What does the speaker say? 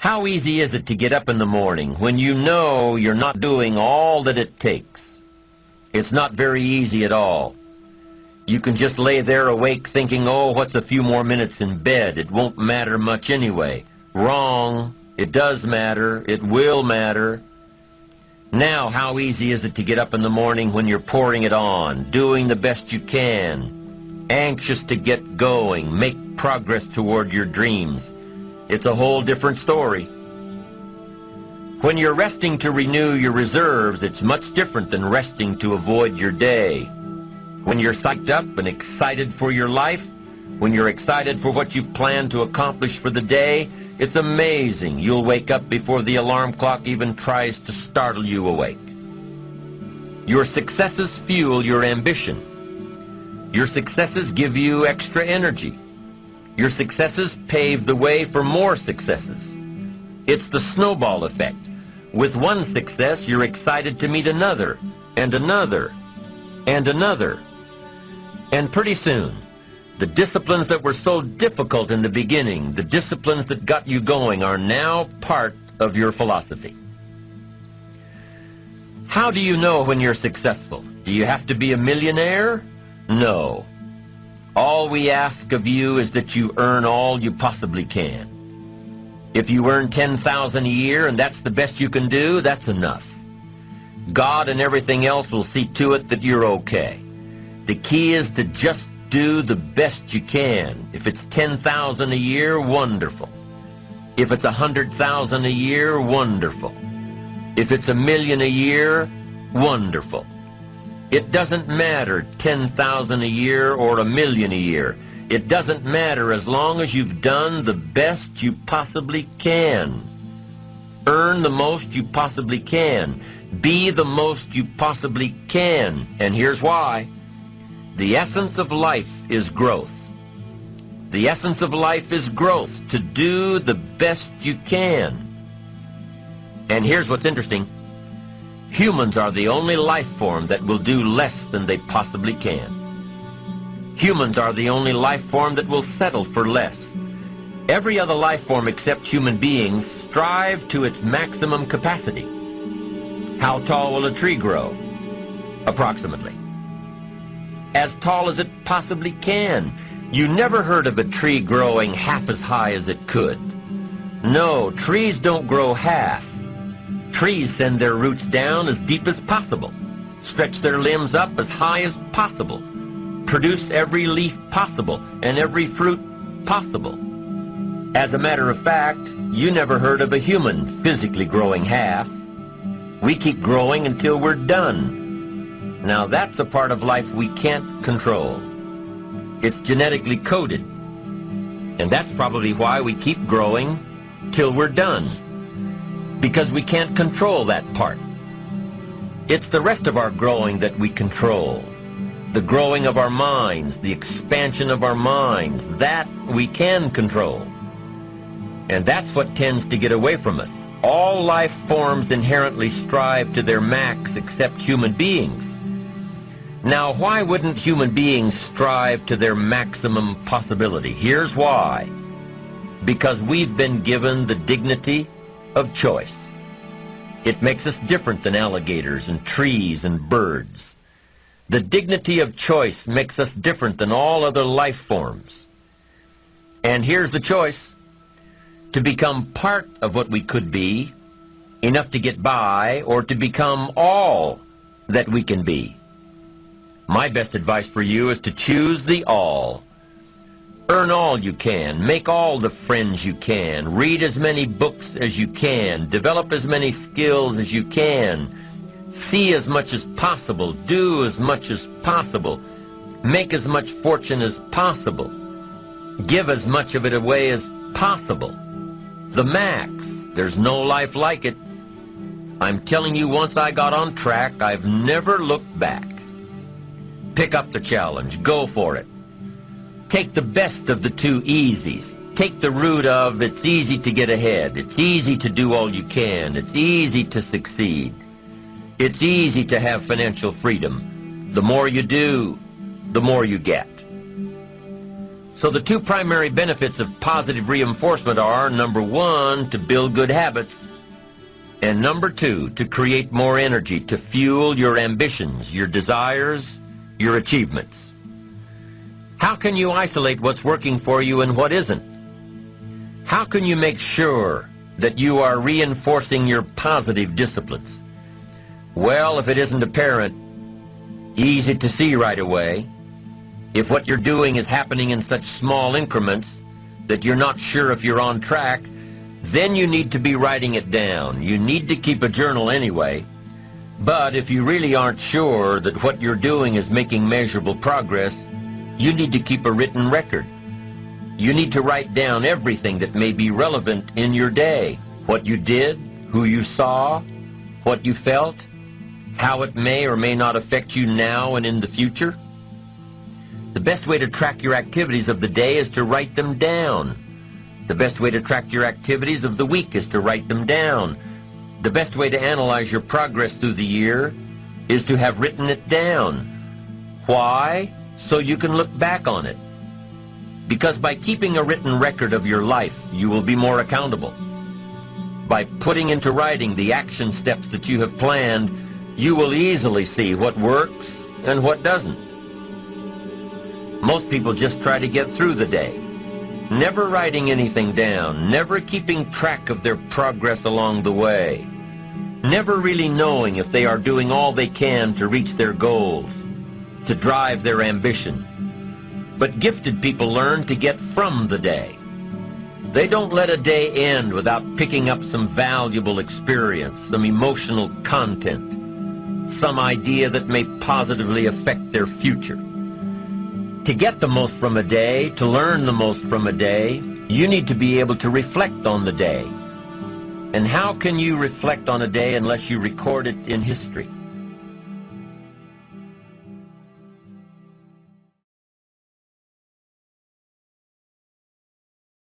How easy is it to get up in the morning when you know you're not doing all that it takes? It's not very easy at all. You can just lay there awake thinking, oh, what's a few more minutes in bed? It won't matter much anyway. Wrong. It does matter. It will matter. Now, how easy is it to get up in the morning when you're pouring it on, doing the best you can, anxious to get going, make progress toward your dreams? It's a whole different story. When you're resting to renew your reserves, it's much different than resting to avoid your day. When you're psyched up and excited for your life, when you're excited for what you've planned to accomplish for the day, it's amazing. You'll wake up before the alarm clock even tries to startle you awake. Your successes fuel your ambition. Your successes give you extra energy. Your successes pave the way for more successes. It's the snowball effect. With one success, you're excited to meet another, and another, and another. And pretty soon, the disciplines that were so difficult in the beginning, the disciplines that got you going, are now part of your philosophy. How do you know when you're successful? Do you have to be a millionaire? No. All we ask of you is that you earn all you possibly can. If you earn $10,000 a year and that's the best you can do, that's enough. God and everything else will see to it that you're okay. The key is to just do the best you can. If it's $10,000 a year, wonderful. If it's $100,000 a year, wonderful. If it's $1 million a year, wonderful. It doesn't matter $10,000 a year or $1 million a year. It doesn't matter as long as you've done the best you possibly can. Earn the most you possibly can. Be the most you possibly can. And here's why. The essence of life is growth. The essence of life is growth, to do the best you can. And here's what's interesting. Humans are the only life form that will do less than they possibly can. Humans are the only life form that will settle for less. Every other life form except human beings strive to its maximum capacity. How tall will a tree grow? Approximately. As tall as it possibly can. You never heard of a tree growing half as high as it could. No, trees don't grow half. Trees send their roots down as deep as possible, stretch their limbs up as high as possible, produce every leaf possible and every fruit possible. As a matter of fact, you never heard of a human physically growing half. We keep growing until we're done. Now that's a part of life we can't control. It's genetically coded. And that's probably why we keep growing till we're done. Because we can't control that part. It's the rest of our growing that we control. The growing of our minds, the expansion of our minds, that we can control. And that's what tends to get away from us. All life forms inherently strive to their max except human beings. Now, why wouldn't human beings strive to their maximum possibility? Here's why. Because we've been given the dignity of choice. It makes us different than alligators and trees and birds. The dignity of choice makes us different than all other life forms. And here's the choice. To become part of what we could be, enough to get by, or to become all that we can be. My best advice for you is to choose the all. Earn all you can, make all the friends you can, read as many books as you can, develop as many skills as you can, see as much as possible, do as much as possible, make as much fortune as possible, give as much of it away as possible. The max. There's no life like it. I'm telling you, once I got on track, I've never looked back. Pick up the challenge. Go for it. Take the best of the two easies. Take the root of it's easy to get ahead. It's easy to do all you can. It's easy to succeed. It's easy to have financial freedom. The more you do, the more you get. So the two primary benefits of positive reinforcement are, number one, to build good habits, and number two, to create more energy to fuel your ambitions, your desires, your achievements. How can you isolate what's working for you and what isn't? How can you make sure that you are reinforcing your positive disciplines? Well, if it isn't apparent, easy to see right away, if what you're doing is happening in such small increments that you're not sure if you're on track, then you need to be writing it down. You need to keep a journal anyway. But if you really aren't sure that what you're doing is making measurable progress, you need to keep a written record. You need to write down everything that may be relevant in your day. What you did, who you saw, what you felt, how it may or may not affect you now and in the future. The best way to track your activities of the day is to write them down. The best way to track your activities of the week is to write them down. The best way to analyze your progress through the year is to have written it down. Why? So you can look back on it. Because by keeping a written record of your life, you will be more accountable. By putting into writing the action steps that you have planned, you will easily see what works and what doesn't. Most people just try to get through the day, never writing anything down, never keeping track of their progress along the way, never really knowing if they are doing all they can to reach their goals, to drive their ambition. But gifted people learn to get from the day. They don't let a day end without picking up some valuable experience, some emotional content, some idea that may positively affect their future. To get the most from a day, to learn the most from a day, you need to be able to reflect on the day. And how can you reflect on a day unless you record it in history?